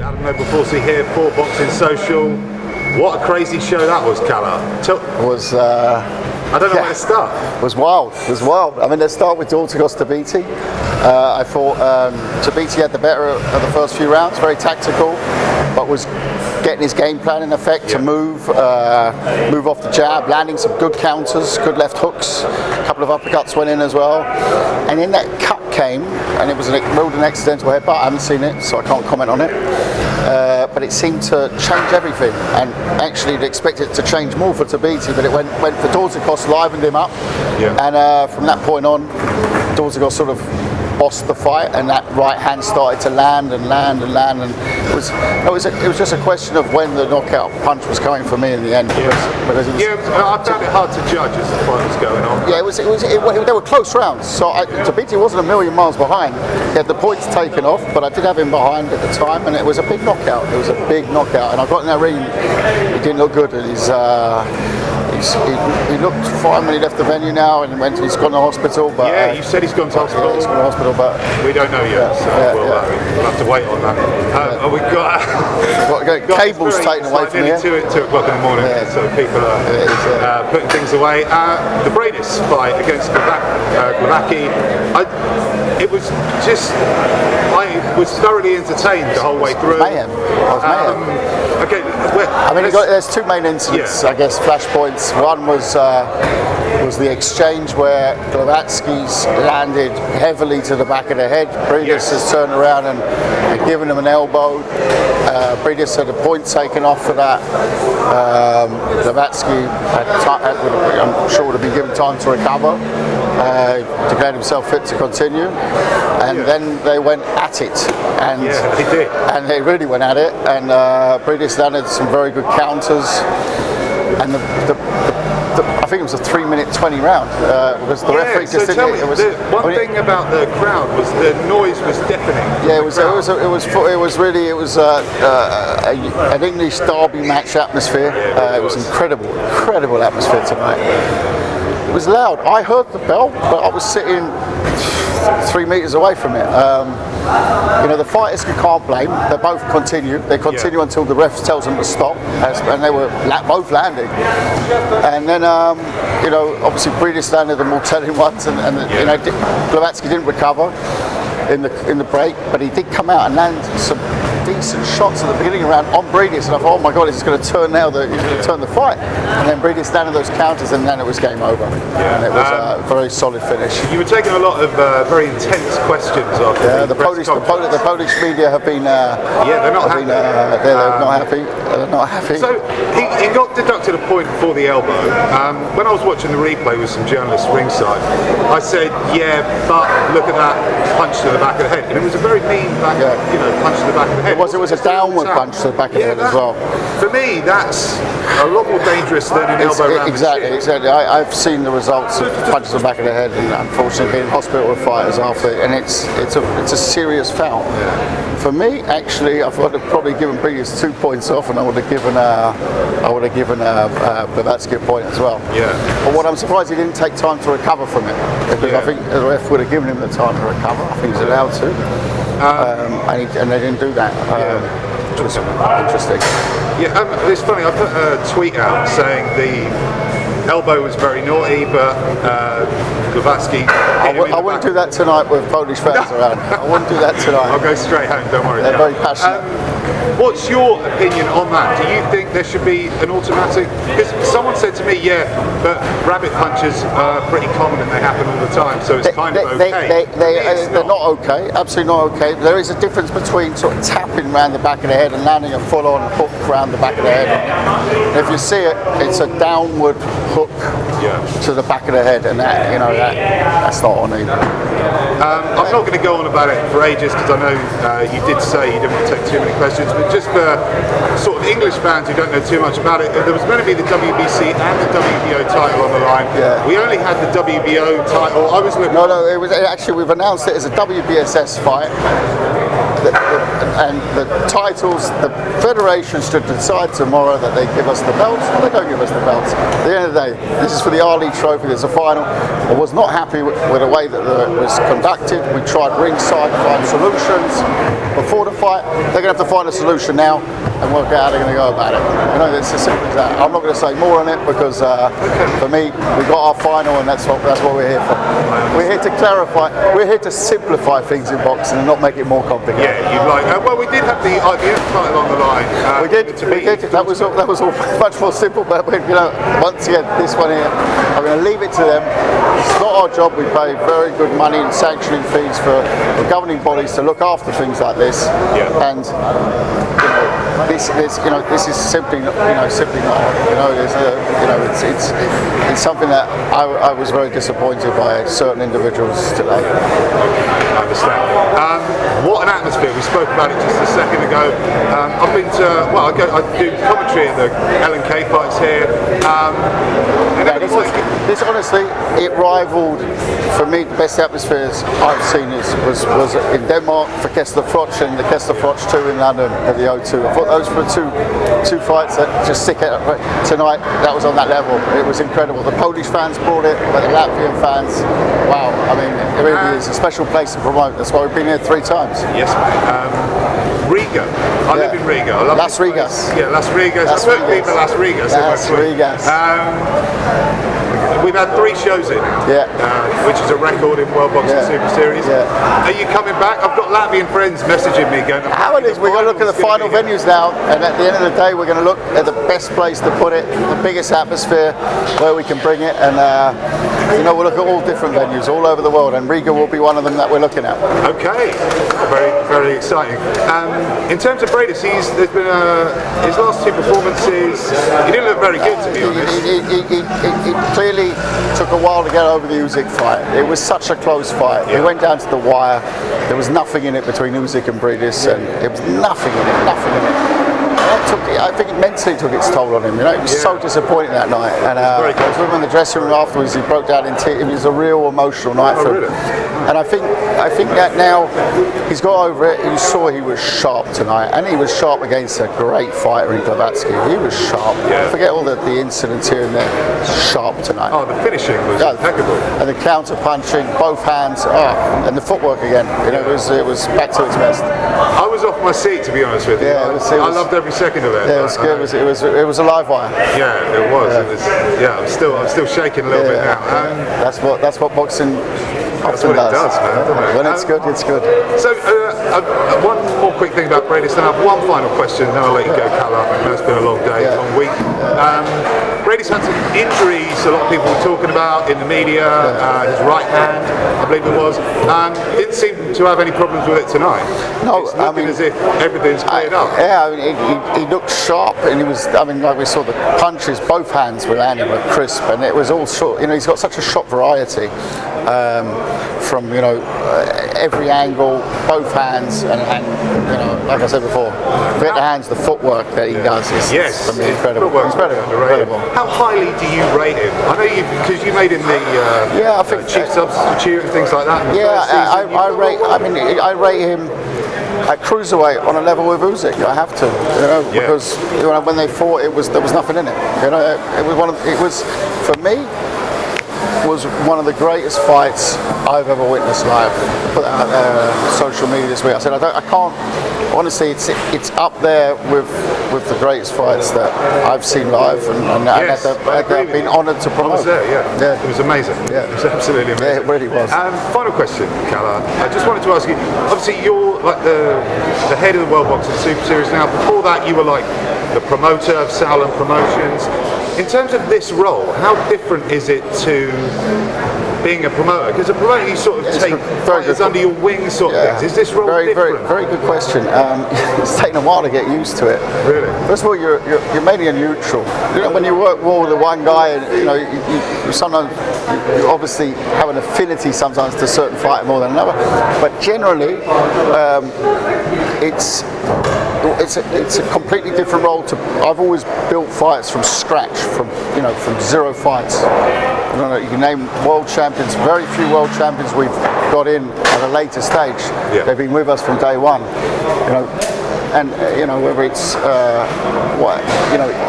Adam Noble Forsey here for Boxing Social. What a crazy show that was, Kalle. It was. I don't know where to start. It was wild. It was wild. I mean, let's start with Dorticos Wbc. I thought Wbc had the better of the first few rounds. Very tactical, but was getting his game plan in effect to move off the jab, landing some good counters, good left hooks. A couple of uppercuts went in as well. And then that cut came, and it was ruled an accidental headbutt. I haven't seen it, so I can't comment on it. But it seemed to change everything, and actually you'd expect it to change more for Wbc, but it went for Dorticos, livened him up, and from that point on, Dorticos sort of bossed the fight, and that right hand started to land, and it was just a question of when the knockout punch was coming for me in the end. Because it was, I found it hard to judge as the fight was going on. Yeah, they were close rounds. So Wbc wasn't a million miles behind. He had the points taken off, but I did have him behind at the time, and it was a big knockout. It was a big knockout, and I got in that ring. He didn't look good, and he looked fine when he left the venue now, and he's gone to hospital. But you said he's gone to hospital. Yeah, he's gone to hospital, but we don't know yet. We'll have to wait on that. We've got cables taken away from here. 2 o'clock in the morning, so people are putting things away. The Briedis fight against Glowacki, it was just, I was thoroughly entertained the whole way through. Mayhem. Okay, I mean, there's two main incidents, I guess, flashpoints. One was the exchange where Glowacki's landed heavily to the back of the head. Briedis has turned around and given him an elbow. Briedis had a point taken off for that. Glowacki I'm sure would have been given time to recover. Declared himself fit to continue, and then they went at it, and they did, and they really went at it, and Briedis landed some very good counters, and I think it was a 3-minute 20 round because the referee just didn't. One thing about the crowd was the noise was deafening. Yeah, it was an English derby match atmosphere. It was incredible atmosphere tonight. It was loud. I heard the bell, but I was sitting 3 meters away from it. The fighters can't blame. They both continue. They continue until the ref tells them to stop, and they were both landing. And then, obviously Briedis landed the more telling ones, and Glowacki didn't recover in the break, but he did come out and land some decent shots at the beginning round on Briedis, and I thought, oh my god, he's going to turn now. He's going to turn the fight. And then Briedis landed those counters, and then it was game over. And it was a very solid finish. You were taking a lot of very intense questions after the Polish media have been. They're not happy. They're not happy. They're not happy. So he got deducted a point for the elbow. When I was watching the replay with some journalists ringside, I said, but look at that punch to the back of the head, and it was a very mean punch to the back of the head. It was a downward punch to the back of the head as well. For me, that's a lot more dangerous than an elbow round. Exactly. I've seen the results of punches to the back of the head, and unfortunately been in hospital with fighters after, and it's a serious foul. For me, actually, I would have probably given Briedis 2 points off, and I would have given Glowacki a point as well. But what I'm surprised he didn't take time to recover from it, because I think the ref would have given him the time to recover. I think he's allowed to. And they didn't do that, which was interesting. It's funny, I put a tweet out saying the elbow was very naughty, but Glowacki. I wouldn't do that tonight with Polish fans around. I wouldn't do that tonight. I'll go straight home, don't worry. They're very passionate. What's your opinion on that? Do you think there should be an automatic? Because someone said to me, but rabbit punches are pretty common and they happen all the time, so it's kind of okay. They're not okay, absolutely not okay. There is a difference between sort of tapping around the back of the head and landing a full-on hook around the back of the head. And if you see it, it's a downward hook to the back of the head, and that's not on either. I'm not going to go on about it for ages because I know you did say you didn't want to take too many questions, but just for sort of English fans who don't know too much about it, there was meant to be the WBC and the WBO title on the line. We only had the WBO title. I was looking. No, it was actually, we've announced it as a WBSS fight. and the titles, the federations should decide tomorrow that they give us the belts or they don't give us the belts. At the end of the day, this is for the Ali Trophy, there's a final. I was not happy with the way that it was conducted. We tried ringside to find solutions before the fight. They're going to have to find a solution now and work out how they're going to go about it. You know, it's as simple as that. I'm not going to say more on it because for me, we got our final and that's what we're here for. We're here to clarify, we're here to simplify things in boxing and not make it more complicated. Yeah, you like. Well, we did have the IBF title on the line. We did. That was all much more simple. But you know, once again, this one here, I'm going to leave it to them. It's not our job. We pay very good money and sanctioning fees for governing bodies to look after things like this. Yeah. And this is simply not. It's something that I was very disappointed by certain individuals today. I understand. What an atmosphere! We spoke about it just a second ago. I've been to, I do commentary at the L&K fights here. This honestly, it rivaled for me the best atmospheres I've seen was in Denmark for Kessler Froch and the Kessler Froch 2 in London at the O2. I thought those were two fights that just stick out tonight. That was on that level. It was incredible. The Polish fans brought it, but the Latvian fans, wow! I mean, it really is a special place to promote. That's why we've been here 3 times. Yes, mate. Riga. I live in Riga. I love Las Rigas. Yeah, Las Rigas. Las I work for Las Rigas. Las Rigas. We've had 3 shows in, which is a record in World Boxing Super Series. Yeah. Are you coming back? I've got Latvian friends messaging me going, how it is, we're going to look at the final venues now, and at the end of the day we're going to look at the best place to put it, the biggest atmosphere where we can bring it, and we'll look at all different venues all over the world, and Riga will be one of them that we're looking at. Okay, very, very exciting. In terms of Briedis, there's been his last 2 performances, he didn't look very good, to be honest. He clearly took a while to get over the Usyk fight. It was such a close fight. It went down to the wire. There was nothing in it between Usyk and Briedis, and it was nothing in it. I think it mentally took its toll on him. You know, he was so disappointed that night. And I was with him in the dressing room afterwards. He broke down in tears. It was a real emotional night for him. Really? And I think that now he's got over it. You saw he was sharp tonight, and he was sharp against a great fighter in Glowacki. He was sharp. Yeah. Forget all the incidents here and there. Sharp tonight. Oh, the finishing was impeccable. And the counter punching, both hands, and the footwork again. You know, it was back to its best. I was off my seat, to be honest with you. Yeah, I loved every second of it. Yeah, it was good. It was a live wire. Yeah, it was. I'm still shaking a little bit now. That's what boxing. That's what it does, man. Doesn't it? When it's good, it's good. So, one more quick thing about Briedis, then I have one final question, then I'll let you go, Kalle. I know it's been a long day, long week. Briedis had some injuries a lot of people were talking about in the media, his right hand, I believe it was. Didn't seem to have any problems with it tonight. No, it's looking as if everything's cleared up. Yeah, I mean, he looked sharp, and he was, like we saw the punches, both hands were landing were crisp, and it was all short. You know, he's got such a shot variety. From every angle, both hands, and like I said before, forget the hands, the footwork that he does is incredible. Incredible. How highly do you rate him? I know because you made him the I think chief substitute and things like that. I rate him at cruiserweight on a level with Usyk. I have to, because when they fought, there was nothing in it. It was for me. Was one of the greatest fights I've ever witnessed live. Put that out there on social media this week. I said I can't. Honestly, it's up there with the greatest fights that I've seen live, and I've been honoured to promote. I was there, yeah. It was amazing. Yeah. It was absolutely amazing. Yeah, it really was. Final question, Kalle. I just wanted to ask you. Obviously, you're like the head of the World Boxing Super Series now. Before that, you were like the promoter of Sauerland Promotions. In terms of this role, how different is it to being a promoter? Because a promoter, you sort of take fighters under your wing, sort of things. Is this role different? Very good question. It's taken a while to get used to it. Really? First of all, you're mainly a neutral. When you work well with one guy, and you sometimes you obviously have an affinity sometimes to a certain fighter more than another. But generally, it's a completely different role. I've always built fights from scratch, from 0 fights. You can name world champions. Very few world champions we've got in at a later stage. Yeah. They've been with us from day one. And whether it's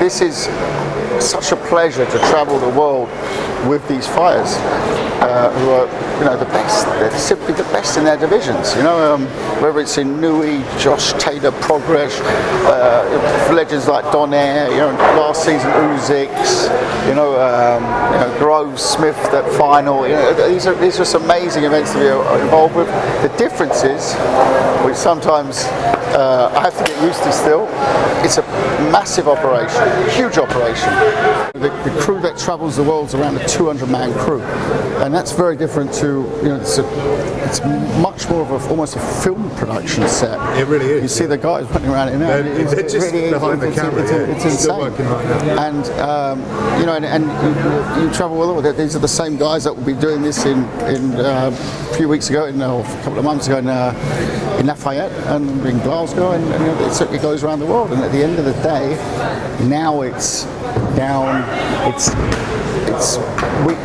this is such a pleasure to travel the world with these fighters who are the best. They're simply the best in their divisions. Whether it's in Nui, Josh Taylor, Progress, legends like Donaire, last season Uziks, Groves, Smith, that final. These are just amazing events to be involved with. The difference is, which sometimes I have to get used to still, it's a massive operation, huge operation. The crew that travels the world is around a 200-man crew, and that's very different to, it's much more of almost a film production set. It really is. You see the guys running around in there. They're just really behind the camera. It's insane. Still working right now. And and you travel all over. These are the same guys that will be doing this in a few weeks ago, or a couple of months ago in Lafayette and in Glasgow, and it goes around the world. And at the end of the day, now it's down.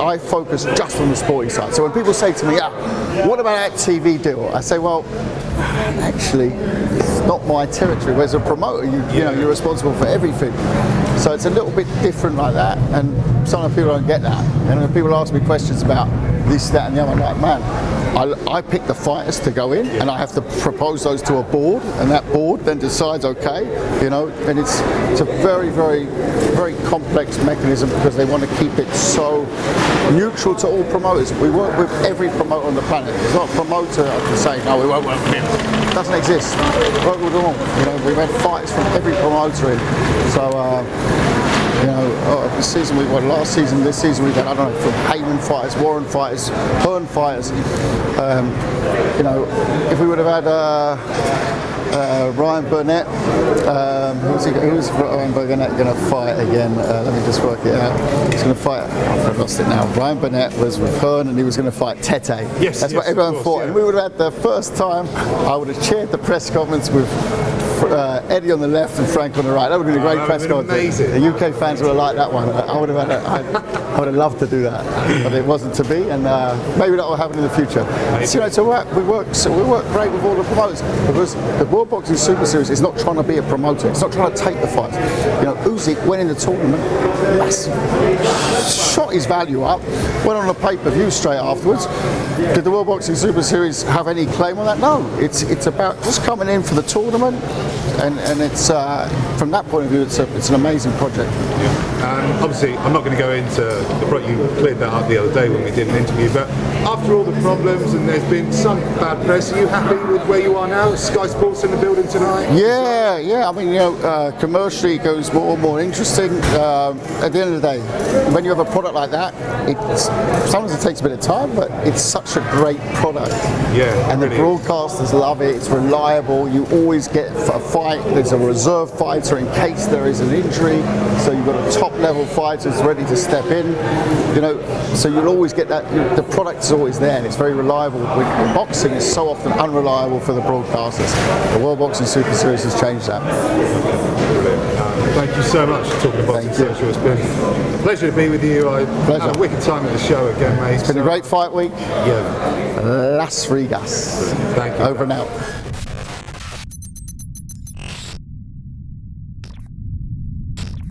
I focus just on the sporting side. So when people say to me, what about that TV deal? I say, well, actually, it's not my territory. As a promoter, you're responsible for everything. So it's a little bit different like that, and some people don't get that. And when people ask me questions about this, that, and the other, I'm like, man, I pick the fighters to go in, and I have to propose those to a board, and that board then decides, okay, and it's a very, very, very complex mechanism because they want to keep it so neutral to all promoters. We work with every promoter on the planet. There's not a promoter that can say, no, we won't work with him. It doesn't exist. We work with them all. We've had fights from every promoter in. So, this season we've won. Last season, this season we've had, I don't know, from Heyman fighters, Warren fighters, Hearn fighters. If we would have had Ryan Burnett, who's Ryan Burnett going to fight again? Let me just work it out. He's going to fight. I've lost it now. Ryan Burnett was with Hearn, and he was going to fight Tete. Yes, that's what everyone thought. Yeah. And we would have had the first time. I would have chaired the press conference with Eddie on the left and Frank on the right. That would have been a great press conference. The UK fans would have liked that one. I would have loved to do that, but it wasn't to be, and maybe that will happen in the future. So we work great with all the promoters because the World Boxing Super Series is not trying to be a promoter. It's not trying to take the fights. Usyk went in the tournament, shot his value up, went on a pay-per-view straight afterwards. Did the World Boxing Super Series have any claim on that? No. It's about just coming in for the tournament, and it's from that point of view, it's an amazing project. Yeah. Obviously, I'm not going to go into the project. You cleared that up the other day when we did an interview, but after all the problems and there's been some bad press, are you happy with where you are now? Sky Sports in the building tonight? Yeah. I mean, commercially it goes more and more interesting. At the end of the day, when you have a product like that, sometimes it takes a bit of time, but it's such a great product. Yeah. And the broadcasters love it. It's reliable. You always get a fight. There's a reserve fighter in case there is an injury. So you've got a top level fighter who's ready to step in. So you'll always get that. The product is always there, and it's very reliable. Boxing is so often unreliable for the broadcasters. The World Boxing Super Series has changed that. Thank you so much for talking about Boxing Social. It's been a pleasure to be with you. I had a wicked time at the show again, mate. It's been a great fight week. Yeah. Las Rigas. Thank you. Over and out.